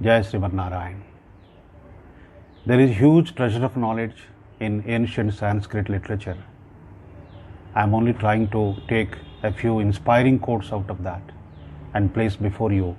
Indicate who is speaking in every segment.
Speaker 1: Jai Sriman Narayan. There is huge treasure of knowledge in ancient Sanskrit literature. I am only trying to take a few inspiring quotes out of that and place before you,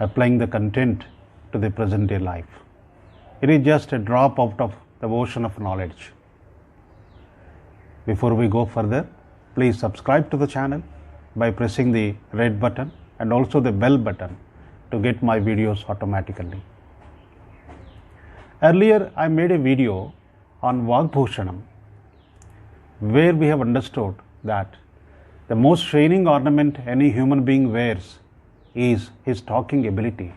Speaker 1: applying the content to the present day life. It is just a drop out of the ocean of knowledge. Before we go further, please subscribe to the channel by pressing the red button and also the bell button to get my videos automatically. Earlier, I made a video on Vagbhushanam, where we have understood that the most shining ornament any human being wears is his talking ability.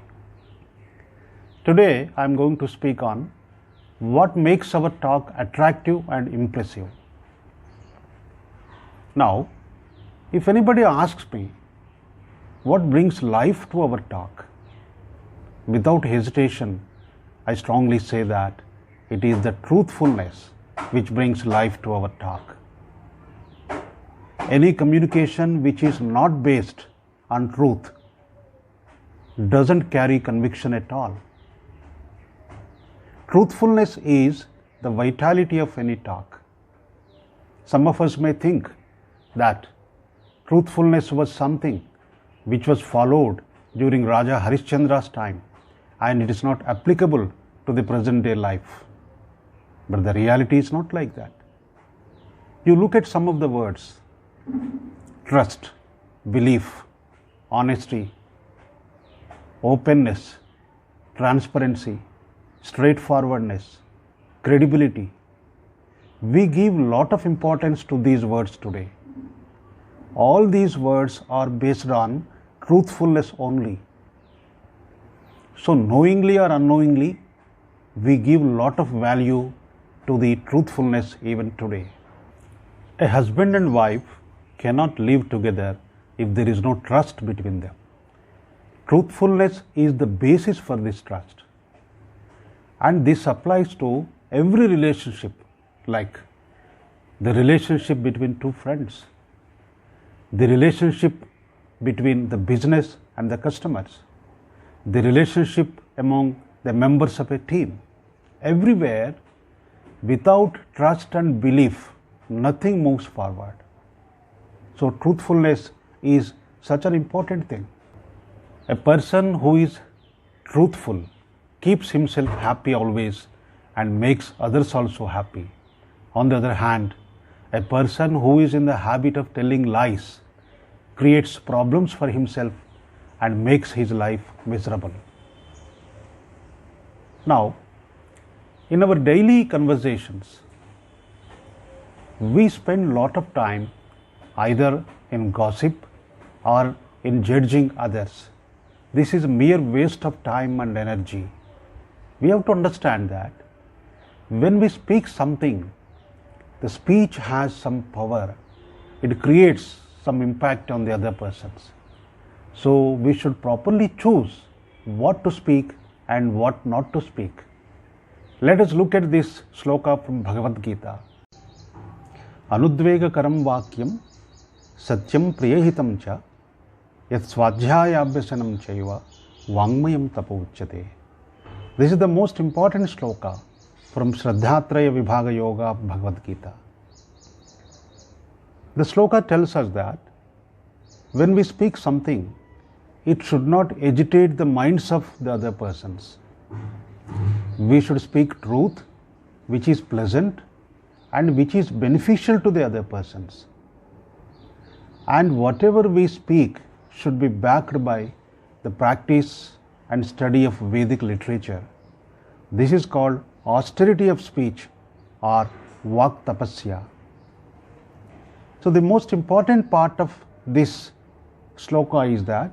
Speaker 1: Today, I am going to speak on what makes our talk attractive and impressive. Now, if anybody asks me what brings life to our talk, without hesitation, I strongly say that it is the truthfulness which brings life to our talk. Any communication which is not based on truth doesn't carry conviction at all. Truthfulness is the vitality of any talk. Some of us may think that truthfulness was something which was followed during Raja Harishchandra's time and it is not applicable to the present day life. But the reality is not like that. You look at some of the words: trust, belief, honesty, openness, transparency, straightforwardness, credibility. We give a lot of importance to these words today. All these words are based on truthfulness only. So knowingly or unknowingly, we give a lot of value to the truthfulness even today. A husband and wife cannot live together if there is no trust between them. Truthfulness is the basis for this trust. And this applies to every relationship, like the relationship between two friends, the relationship between the business and the customers, the relationship among the members of a team. Everywhere, without trust and belief, nothing moves forward. So truthfulness is such an important thing. A person who is truthful keeps himself happy always and makes others also happy. On the other hand, a person who is in the habit of telling lies creates problems for himself and makes his life miserable. Now, in our daily conversations, we spend a lot of time either in gossip or in judging others. This is a mere waste of time and energy. We have to understand that when we speak something, the speech has some power. It creates some impact on the other persons. So we should properly choose what to speak and what not to speak. Let us look at this sloka from Bhagavad Gita. Anudvegakaram vakyam satyam priyahitam cha yat swadhyayabhyasanam chaiva vangmayam tapo uchyate. This is the most important sloka from Shraddhatraya Vibhaga Yoga of Bhagavad Gita. The sloka tells us that when we speak something, it should not agitate the minds of the other persons. We should speak truth which is pleasant and which is beneficial to the other persons. And whatever we speak should be backed by the practice and study of Vedic literature. This is called austerity of speech or Vak Tapasya. So the most important part of this sloka is that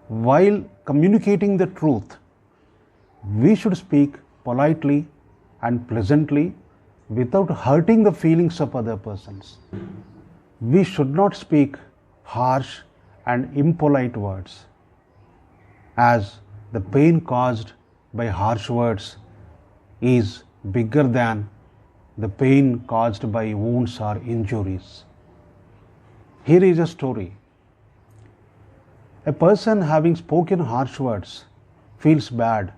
Speaker 1: while communicating the truth, we should speak politely and pleasantly without hurting the feelings of other persons. We should not speak harsh and impolite words, as the pain caused by harsh words is bigger than the pain caused by wounds or injuries. Here is a story. A person having spoken harsh words feels bad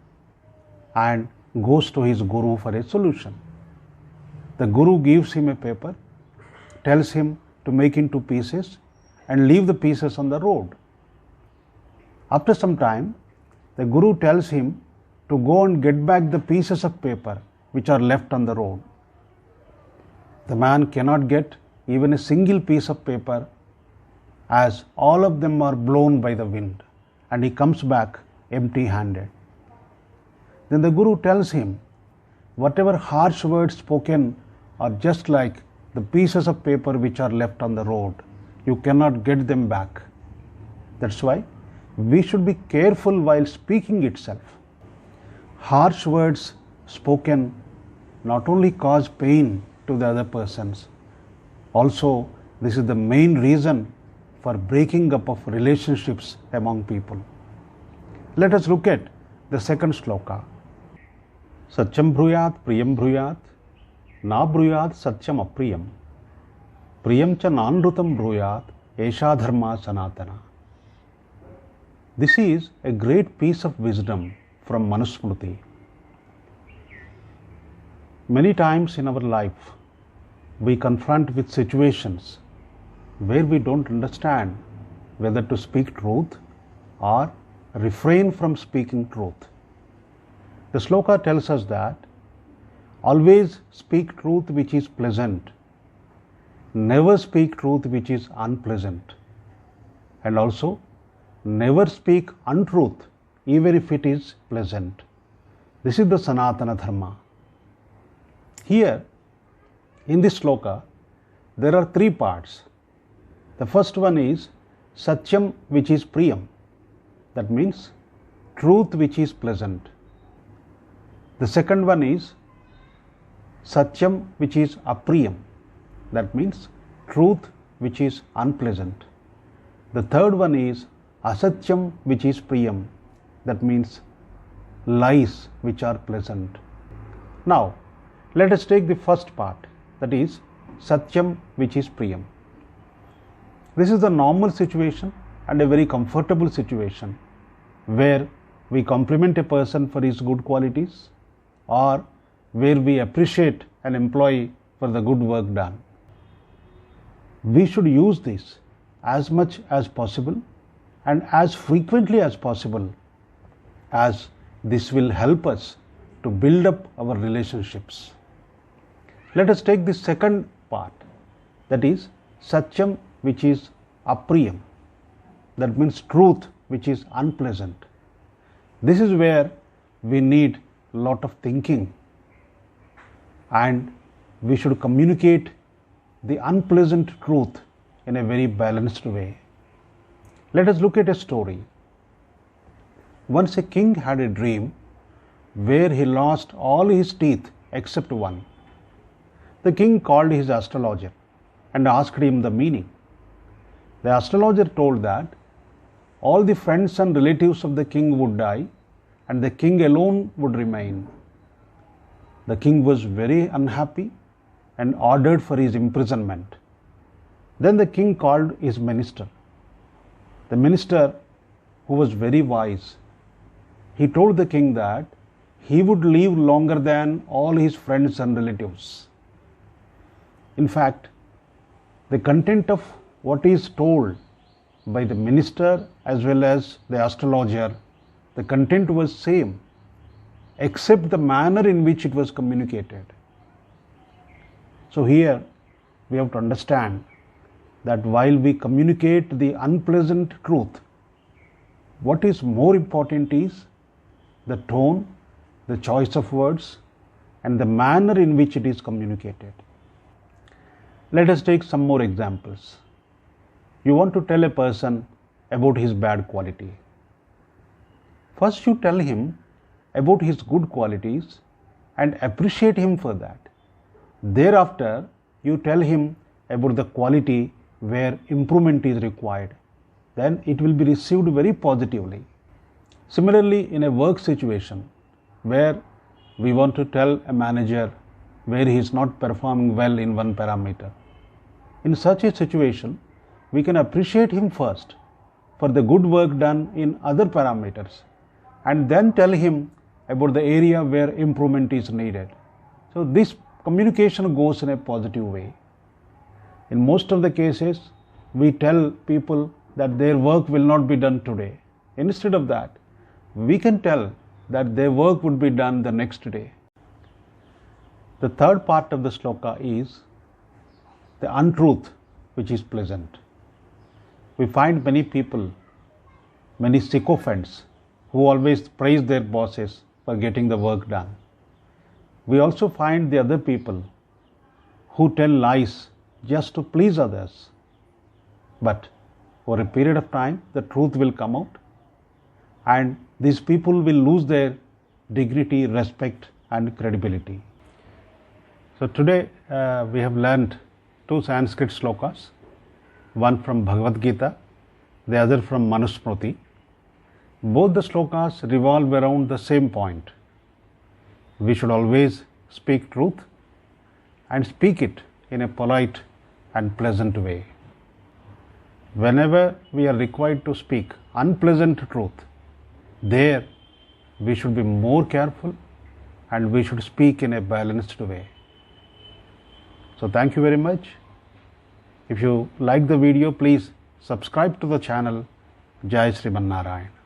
Speaker 1: and goes to his guru for a solution. The guru gives him a paper, tells him to make into pieces and leave the pieces on the road. After some time, the guru tells him to go and get back the pieces of paper which are left on the road. The man cannot get even a single piece of paper, as all of them are blown by the wind, and he comes back empty-handed. Then the guru tells him, whatever harsh words spoken are just like the pieces of paper which are left on the road. You cannot get them back. That's why we should be careful while speaking itself. Harsh words spoken not only cause pain to the other persons, also this is the main reason for breaking up of relationships among people. Let us look at the second sloka. Satyam bruyat priyam bruyat na bruyat satyam apriyam priyam cha nanrutam bruyat esha dharma sanatana. This is a great piece of wisdom from Manusmriti. Many times in our life we confront with situations where we don't understand whether to speak truth or refrain from speaking truth. The sloka tells us that always speak truth which is pleasant, never speak truth which is unpleasant, and also never speak untruth even if it is pleasant. This is the Sanatana Dharma. Here in this sloka there are three parts. The first one is Satyam which is Priyam, that means truth which is pleasant. The second one is Satyam which is Apriyam, that means truth which is unpleasant. The third one is Asatyam which is Priyam, that means lies which are pleasant. Now let us take the first part, that is Satyam which is Priyam. This is the normal situation and a very comfortable situation where we compliment a person for his good qualities or where we appreciate an employee for the good work done. We should use this as much as possible and as frequently as possible, as this will help us to build up our relationships. Let us take the second part, that is Satyam which is Apriyam, that means truth which is unpleasant. This is where we need a lot of thinking, and we should communicate the unpleasant truth in a very balanced way. Let us look at a story. Once a king had a dream where he lost all his teeth except one. The king called his astrologer and asked him the meaning. The astrologer told that all the friends and relatives of the king would die and the king alone would remain. The king was very unhappy and ordered for his imprisonment. Then the king called his minister. The minister, who was very wise, he told the king that he would live longer than all his friends and relatives. In fact, the content of what is told by the minister as well as the astrologer, the content was same, except the manner in which it was communicated. So here we have to understand that while we communicate the unpleasant truth, what is more important is the tone, the choice of words, and the manner in which it is communicated. Let us take some more examples. You want to tell a person about his bad quality. First you tell him about his good qualities and appreciate him for that. Thereafter you tell him about the quality where improvement is required. Then it will be received very positively. Similarly, in a work situation where we want to tell a manager where he is not performing well in one parameter, in such a situation we can appreciate him first for the good work done in other parameters, and then tell him about the area where improvement is needed. So this communication goes in a positive way. In most of the cases, we tell people that their work will not be done today. Instead of that, we can tell that their work would be done the next day. The third part of the sloka is the untruth which is pleasant. We find many people, many sycophants, who always praise their bosses for getting the work done. We also find the other people who tell lies just to please others. But over a period of time, the truth will come out, and these people will lose their dignity, respect, and credibility. So today we have learned two Sanskrit slokas, one from Bhagavad Gita, the other from Manusmriti. Both the slokas revolve around the same point. We should always speak truth and speak it in a polite and pleasant way. Whenever we are required to speak unpleasant truth, there we should be more careful and we should speak in a balanced way. So thank you very much. If you like the video, please subscribe to the channel. Jai Sriman Narayan.